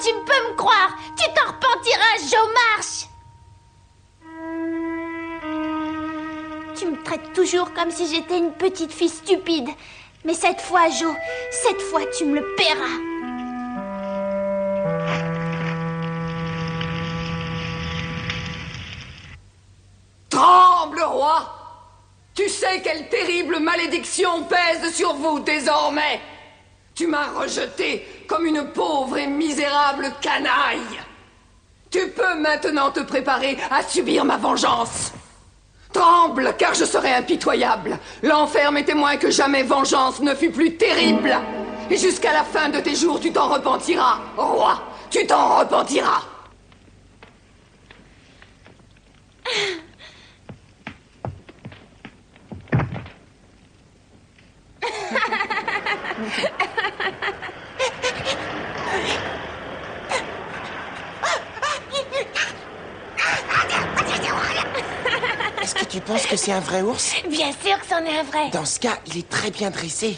tu peux me croire. Tu t'en repentiras, Joe Marsh. Tu me traites toujours comme si j'étais une petite fille stupide. Mais cette fois, Joe, cette fois, tu me le paieras. Tremble, roi! Tu sais quelle terrible malédiction pèse sur vous désormais! Tu m'as rejeté comme une pauvre et misérable canaille! Tu peux maintenant te préparer à subir ma vengeance! Tremble, car je serai impitoyable! L'enfer m'est témoin que jamais vengeance ne fut plus terrible! Et jusqu'à la fin de tes jours, tu t'en repentiras, roi! Tu t'en repentiras! Est-ce que tu penses que c'est un vrai ours? Bien sûr que c'en est un vrai. Dans ce cas, il est très bien dressé.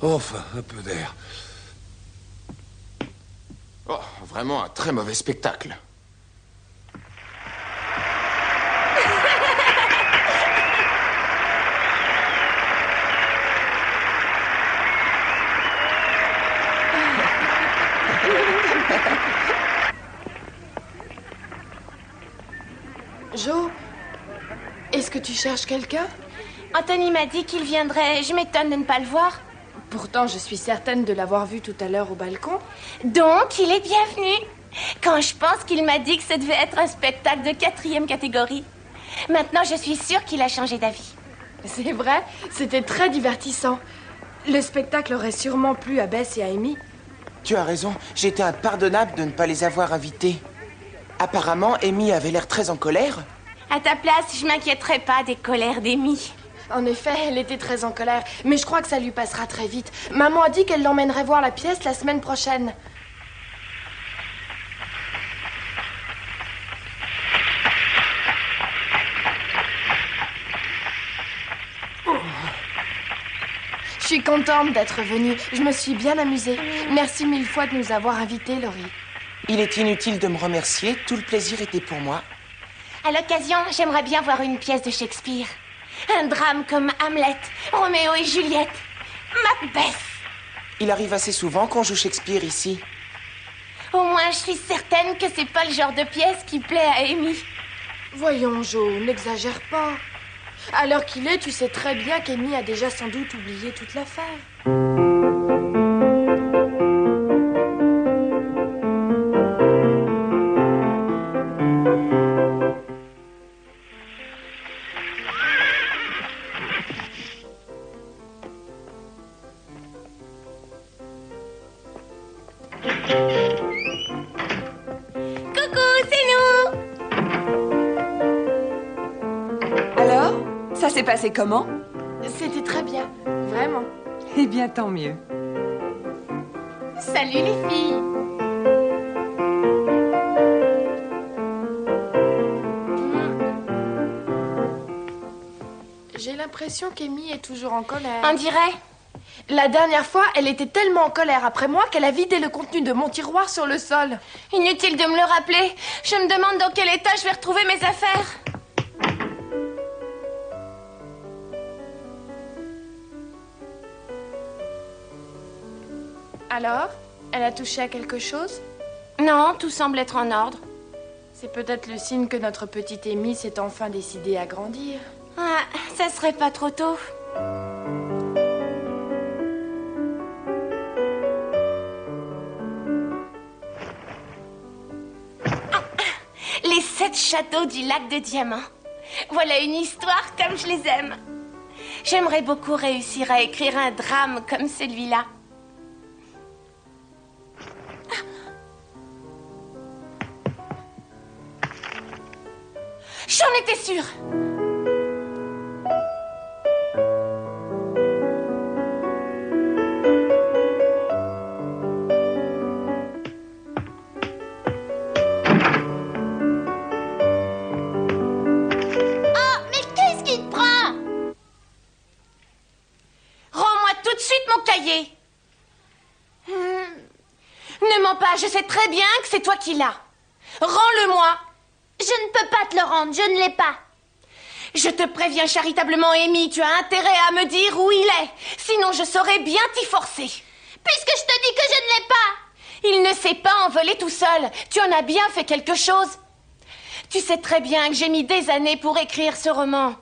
Enfin, un peu d'air. Oh, vraiment un très mauvais spectacle. Jo, est-ce que tu cherches quelqu'un? Anthony m'a dit qu'il viendrait. Je m'étonne de ne pas le voir. Pourtant, je suis certaine de l'avoir vu tout à l'heure au balcon. Donc, il est bienvenu. Quand je pense qu'il m'a dit que ça devait être un spectacle de 4e catégorie. Maintenant, je suis sûre qu'il a changé d'avis. C'est vrai, c'était très divertissant. Le spectacle aurait sûrement plu à Bess et à Amy. Tu as raison, j'ai été impardonnable de ne pas les avoir invités. Apparemment, Amy avait l'air très en colère. À ta place, je m'inquiéterais pas des colères d'Amy. En effet, elle était très en colère, mais je crois que ça lui passera très vite. Maman a dit qu'elle l'emmènerait voir la pièce la semaine prochaine. Je suis contente d'être venue. Je me suis bien amusée. Merci 1000 fois de nous avoir invités, Laurie. Il est inutile de me remercier, tout le plaisir était pour moi. À l'occasion, j'aimerais bien voir une pièce de Shakespeare. Un drame comme Hamlet, Roméo et Juliette, Macbeth. Il arrive assez souvent qu'on joue Shakespeare ici. Au moins, je suis certaine que c'est pas le genre de pièce qui plaît à Amy. Voyons, Jo, n'exagère pas. À l'heure qu'il est, tu sais très bien qu'Amy a déjà sans doute oublié toute l'affaire. s'est passé comment? C'était très bien, vraiment. Eh bien, tant mieux. Salut les filles. J'ai l'impression qu'Amy est toujours en colère. On dirait. La dernière fois, elle était tellement en colère après moi qu'elle a vidé le contenu de mon tiroir sur le sol. Inutile de me le rappeler. Je me demande dans quel état je vais retrouver mes affaires. Alors, elle a touché à quelque chose? Non, tout semble être en ordre. C'est peut-être le signe que notre petite Amy s'est enfin décidée à grandir. Ah, ça serait pas trop tôt. Les 7 châteaux du lac de Diamant. Voilà une histoire comme je les aime. J'aimerais beaucoup réussir à écrire un drame comme celui-là. J'en étais sûre. Absolument pas. Je sais très bien que c'est toi qui l'as. Rends-le-moi. Je ne peux pas te le rendre, je ne l'ai pas. Je te préviens charitablement, Amy, tu as intérêt à me dire où il est. Sinon, je saurais bien t'y forcer. Puisque je te dis que je ne l'ai pas. Il ne s'est pas envolé tout seul. Tu en as bien fait quelque chose. Tu sais très bien que j'ai mis des années pour écrire ce roman.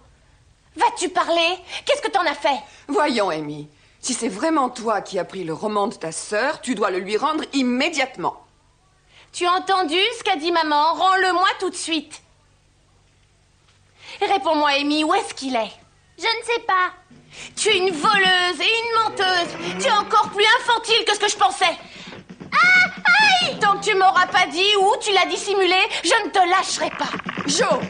Vas-tu parler? Qu'est-ce que t'en as fait? Voyons, Amy. Si c'est vraiment toi qui as pris le roman de ta sœur, tu dois le lui rendre immédiatement. Tu as entendu ce qu'a dit maman? Rends-le-moi tout de suite. Réponds-moi, Amy, où est-ce qu'il est? Je ne sais pas. Tu es une voleuse et une menteuse. Tu es encore plus infantile que ce que je pensais. Ah! Aïe! Tant que tu m'auras pas dit où tu l'as dissimulé, je ne te lâcherai pas. Jo!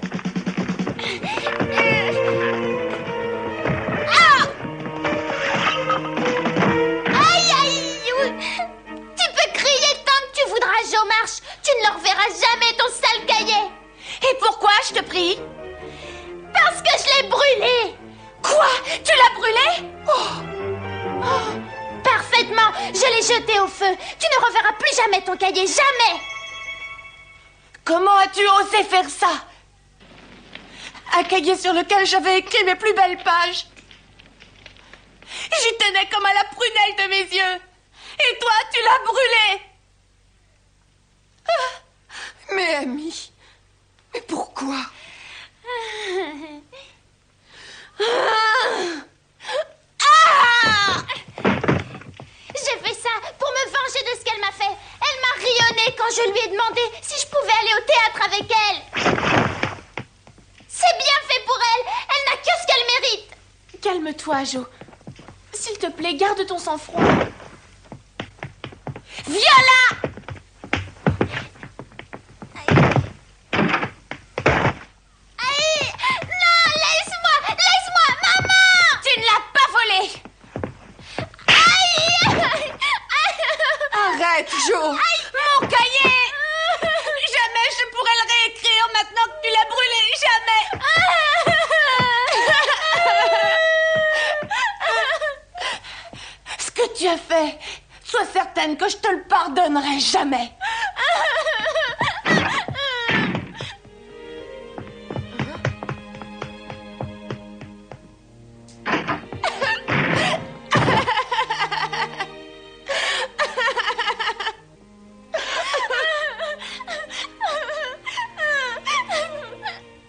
Aïe, aïe! Tu peux crier tant que tu voudras, Jo March. Tu ne le reverras jamais, ton sale cahier. Et pourquoi, je te prie? Parce que je l'ai brûlé. Quoi? Tu l'as brûlé? Parfaitement. Je l'ai jeté au feu. Tu ne reverras plus jamais ton cahier, jamais. Comment as-tu osé faire ça? Un cahier sur lequel j'avais écrit mes plus belles pages. J'y tenais comme à la prunelle de mes yeux. Et toi, tu l'as brûlé. Mais Amy, mais pourquoi? J'ai fait ça pour me venger de ce qu'elle m'a fait. Elle m'a rayonné quand je lui ai demandé si je pouvais aller au théâtre avec elle. C'est bien fait pour elle. Elle n'a que ce qu'elle mérite. Calme-toi, Jo. S'il te plaît, garde ton sang-froid. Viens là! Aïe! Non, laisse-moi! Laisse-moi, maman! Tu ne l'as pas volé! Aïe! Arrête, Jo! Mon cahier! Jamais je pourrais le réécrire maintenant que tu l'as brûlé! Jamais! Ce que tu as fait, sois certaine que je te le pardonnerai jamais!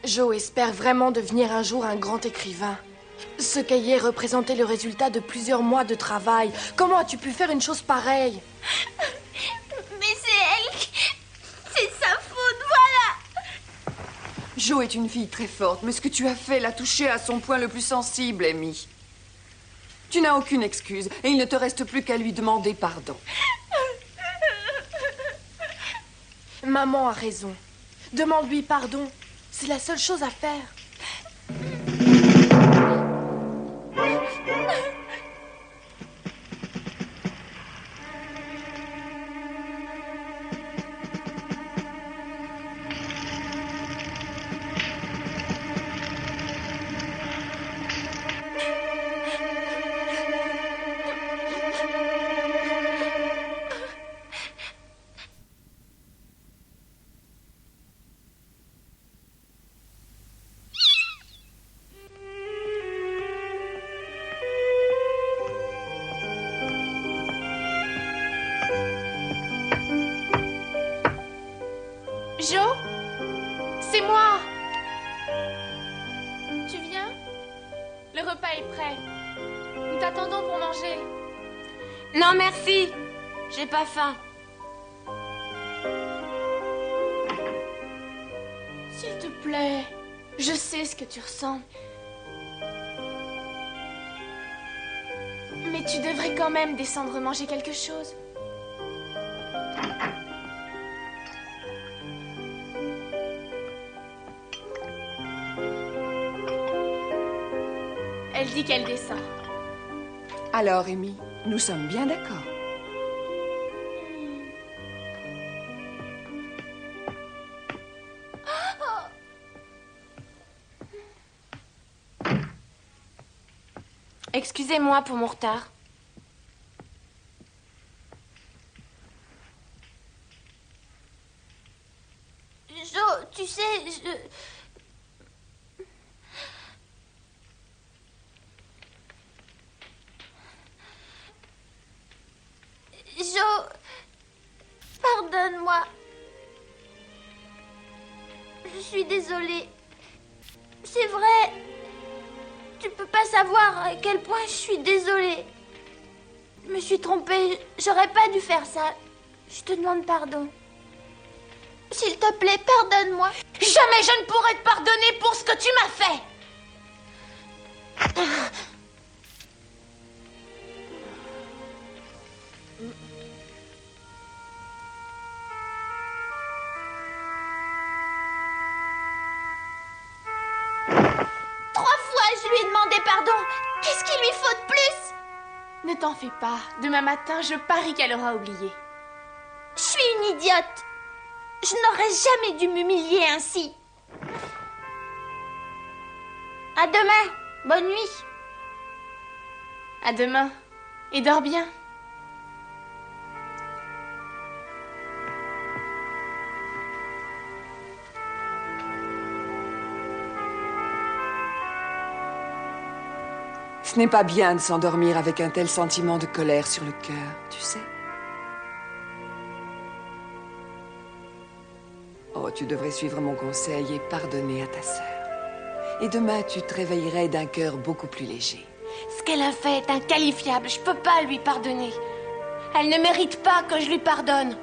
Jo espère vraiment devenir un jour un grand écrivain. Ce cahier représentait le résultat de plusieurs mois de travail. Comment as-tu pu faire une chose pareille? Mais c'est elle qui... C'est sa faute, voilà! Jo est une fille très forte, mais ce que tu as fait l'a touchée à son point le plus sensible, Amy. Tu n'as aucune excuse, et il ne te reste plus qu'à lui demander pardon. Maman a raison. Demande-lui pardon. C'est la seule chose à faire. Jo? C'est moi! Tu viens? Le repas est prêt. Nous t'attendons pour manger. Non, merci. J'ai pas faim. S'il te plaît, je sais ce que tu ressens. Mais tu devrais quand même descendre manger quelque chose. Elle dit qu'elle descend. Alors, Amy, nous sommes bien d'accord. Excusez-moi pour mon retard. tu sais, Jo, pardonne-moi. Je suis désolée. C'est vrai. Tu peux pas savoir à quel point je suis désolée. Je me suis trompée. J'aurais pas dû faire ça. Je te demande pardon. S'il te plaît, pardonne-moi. Jamais je ne pourrai te pardonner pour ce que tu m'as fait. Je lui ai demandé pardon. Qu'est-ce qu'il lui faut de plus? Ne t'en fais pas. Demain matin, je parie qu'elle aura oublié. Je suis une idiote. Je n'aurais jamais dû m'humilier ainsi. À demain. Bonne nuit. À demain. Et dors bien. Ce n'est pas bien de s'endormir avec un tel sentiment de colère sur le cœur, tu sais. Oh, tu devrais suivre mon conseil et pardonner à ta sœur. Et demain, tu te réveillerais d'un cœur beaucoup plus léger. Ce qu'elle a fait est inqualifiable. Je peux pas lui pardonner. Elle ne mérite pas que je lui pardonne.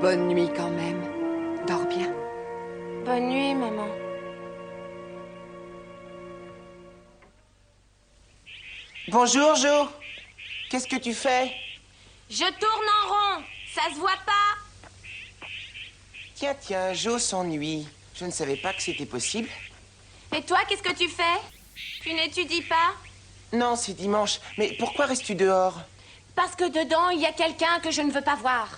Bonne nuit quand même. Dors bien. Bonne nuit, maman. Bonjour, Jo. Qu'est-ce que tu fais? Je tourne en rond. Ça se voit pas? Tiens, Jo s'ennuie. Je ne savais pas que c'était possible. Et toi, qu'est-ce que tu fais? Tu n'étudies pas? Non, c'est dimanche. Mais pourquoi restes-tu dehors? Parce que dedans, il y a quelqu'un que je ne veux pas voir.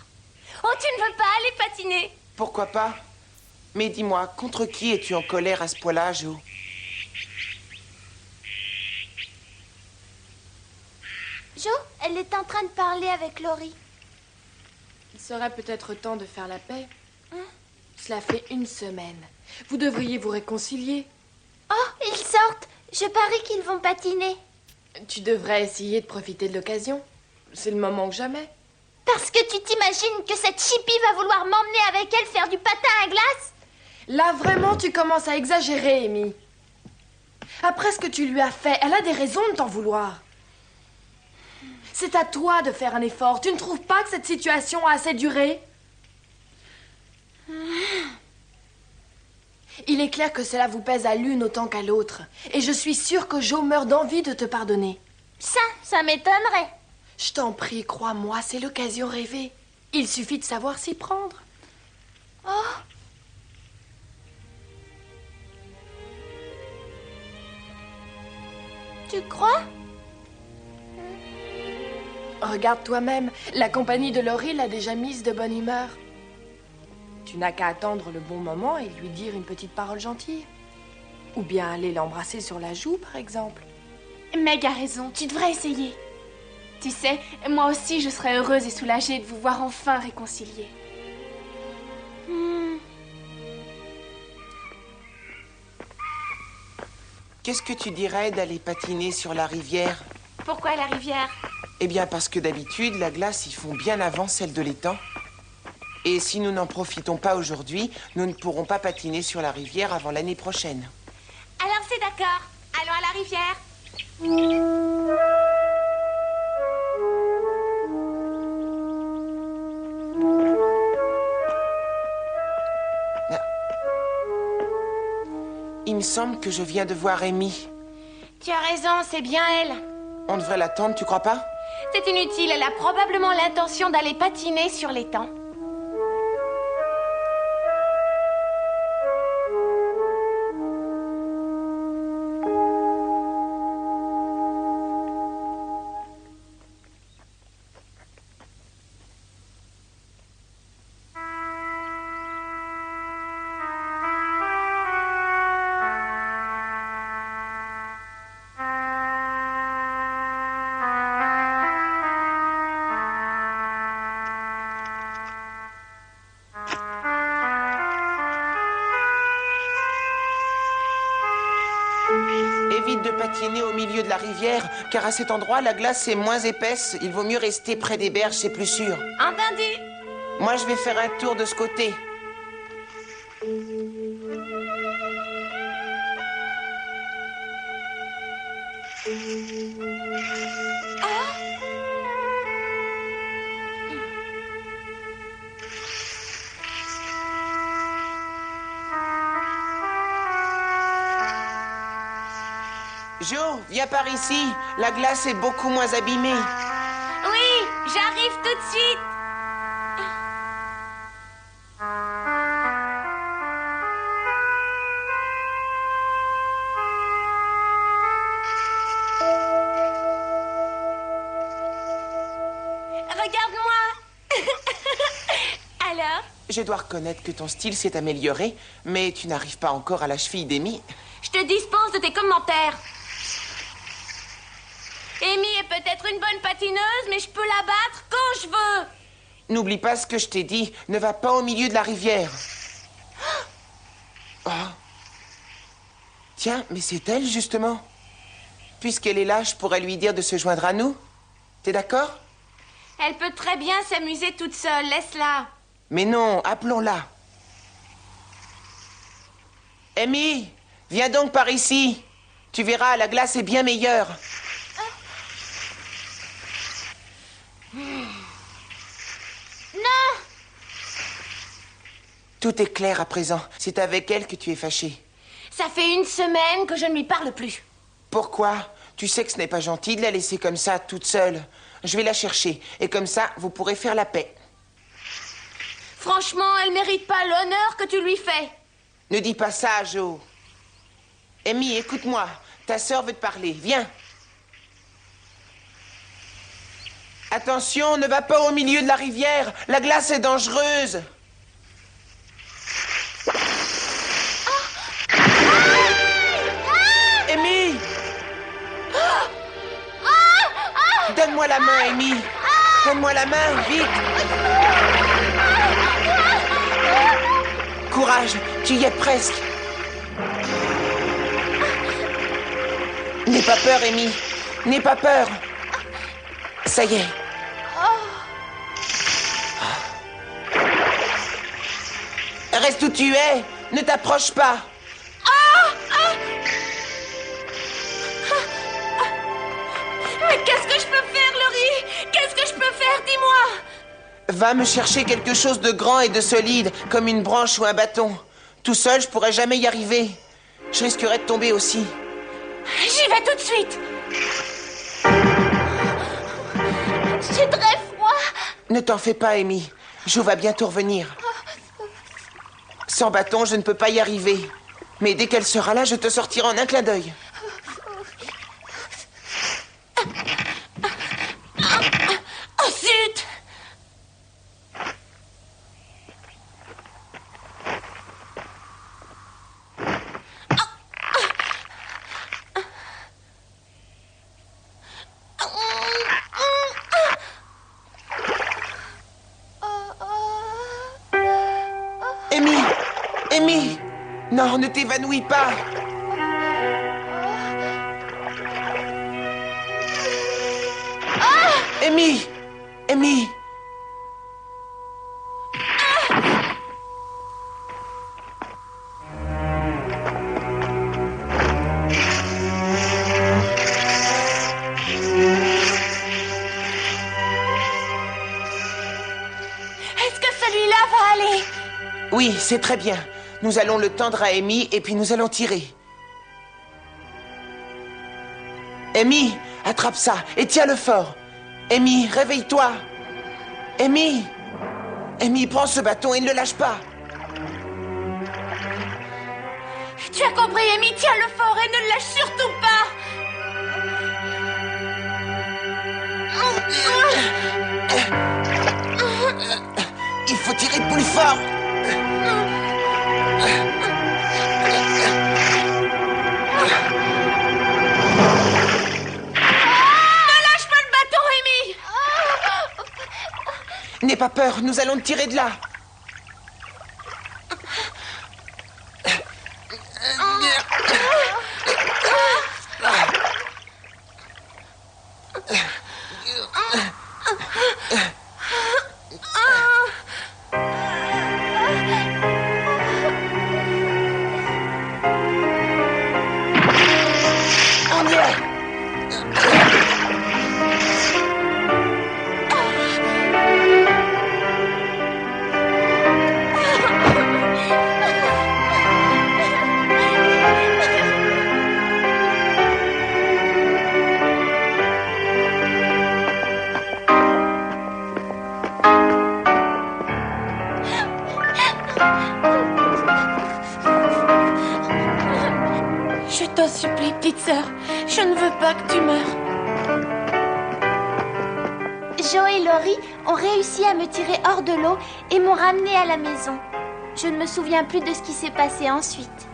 Oh, tu ne veux pas aller patiner? Pourquoi pas? Mais dis-moi, contre qui es-tu en colère à ce point-là, Jo? Jo, elle est en train de parler avec Laurie. Il serait peut-être temps de faire la paix. Cela fait 1 semaine. Vous devriez vous réconcilier. Oh, ils sortent. Je parie qu'ils vont patiner. Tu devrais essayer de profiter de l'occasion. C'est le moment ou jamais. Parce que tu t'imagines que cette chippie va vouloir m'emmener avec elle faire du patin à glace? Là, vraiment, tu commences à exagérer, Amy. Après ce que tu lui as fait, elle a des raisons de t'en vouloir. C'est à toi de faire un effort. Tu ne trouves pas que cette situation a assez duré? Il est clair que cela vous pèse à l'une autant qu'à l'autre. Et je suis sûre que Jo meurt d'envie de te pardonner. Ça m'étonnerait. Je t'en prie, crois-moi, c'est l'occasion rêvée. Il suffit de savoir s'y prendre. Oh. Tu crois? Regarde toi-même, la compagnie de Laurie l'a déjà mise de bonne humeur. Tu n'as qu'à attendre le bon moment et lui dire une petite parole gentille. Ou bien aller l'embrasser sur la joue, par exemple. Meg a raison, tu devrais essayer. Tu sais, moi aussi je serais heureuse et soulagée de vous voir enfin réconciliés. Qu'est-ce que tu dirais d'aller patiner sur la rivière? Pourquoi la rivière? Eh bien, parce que d'habitude, la glace y fond bien avant celle de l'étang. Et si nous n'en profitons pas aujourd'hui, nous ne pourrons pas patiner sur la rivière avant l'année prochaine. Alors c'est d'accord. Allons à la rivière. Il me semble que je viens de voir Amy. Tu as raison, c'est bien elle. On devrait l'attendre, tu crois pas? C'est inutile, elle a probablement l'intention d'aller patiner sur l'étang. Évite de patiner au milieu de la rivière, car à cet endroit, la glace est moins épaisse. Il vaut mieux rester près des berges, c'est plus sûr. Entendu. Moi, je vais faire un tour de ce côté. Jo, viens par ici. La glace est beaucoup moins abîmée. Oui, j'arrive tout de suite. Regarde-moi. Alors? Je dois reconnaître que ton style s'est amélioré, mais tu n'arrives pas encore à la cheville d'Amy. Je te dispense de tes commentaires. Amy est peut-être une bonne patineuse, mais je peux la battre quand je veux. N'oublie pas ce que je t'ai dit. Ne va pas au milieu de la rivière. Oh. Tiens, mais c'est elle, justement. Puisqu'elle est là, je pourrais lui dire de se joindre à nous. T'es d'accord? Elle peut très bien s'amuser toute seule, laisse-la. Mais non, appelons-la. Amy, viens donc par ici. Tu verras, la glace est bien meilleure. Non! Tout est clair à présent. C'est avec elle que tu es fâché. Ça fait une semaine que je ne lui parle plus. Pourquoi? Tu sais que ce n'est pas gentil de la laisser comme ça, toute seule. Je vais la chercher. Et comme ça, vous pourrez faire la paix. Franchement, elle mérite pas l'honneur que tu lui fais. Ne dis pas ça, Jo. Amy, écoute-moi. Ta sœur veut te parler. Viens. Attention, ne va pas au milieu de la rivière. La glace est dangereuse. Amy! Donne-moi la main, Amy. Donne-moi la main, vite. Courage, tu y es presque. N'aie pas peur, Amy. N'aie pas peur. Ça y est. Reste où tu es. Ne t'approche pas. Mais qu'est-ce que je peux faire, Laurie? Qu'est-ce que je peux faire, dis-moi? Va me chercher quelque chose de grand et de solide, comme une branche ou un bâton. Tout seul, je pourrais jamais y arriver. Je risquerais de tomber aussi. J'y vais tout de suite. J'ai très froid. Ne t'en fais pas, Amy. Jo va bientôt revenir. Sans bâton, je ne peux pas y arriver. Mais dès qu'elle sera là, je te sortirai en un clin d'œil. Oh, zut! Amy! Amy! Non, ne t'évanouis pas! Amy! Amy! Est-ce que celui-là va aller? Oui, c'est très bien. Nous allons le tendre à Amy et puis nous allons tirer. Amy, attrape ça et tiens-le fort. Amy, réveille-toi. Amy! Amy, prends ce bâton et ne le lâche pas. Tu as compris, Amy, tiens-le fort et ne le lâche surtout pas. Il faut tirer plus fort. N'aie pas peur, nous allons te tirer de là. Je t'en supplie, petite sœur. Je ne veux pas que tu meurs. Jo et Laurie ont réussi à me tirer hors de l'eau et m'ont ramenée à la maison. Je ne me souviens plus de ce qui s'est passé ensuite.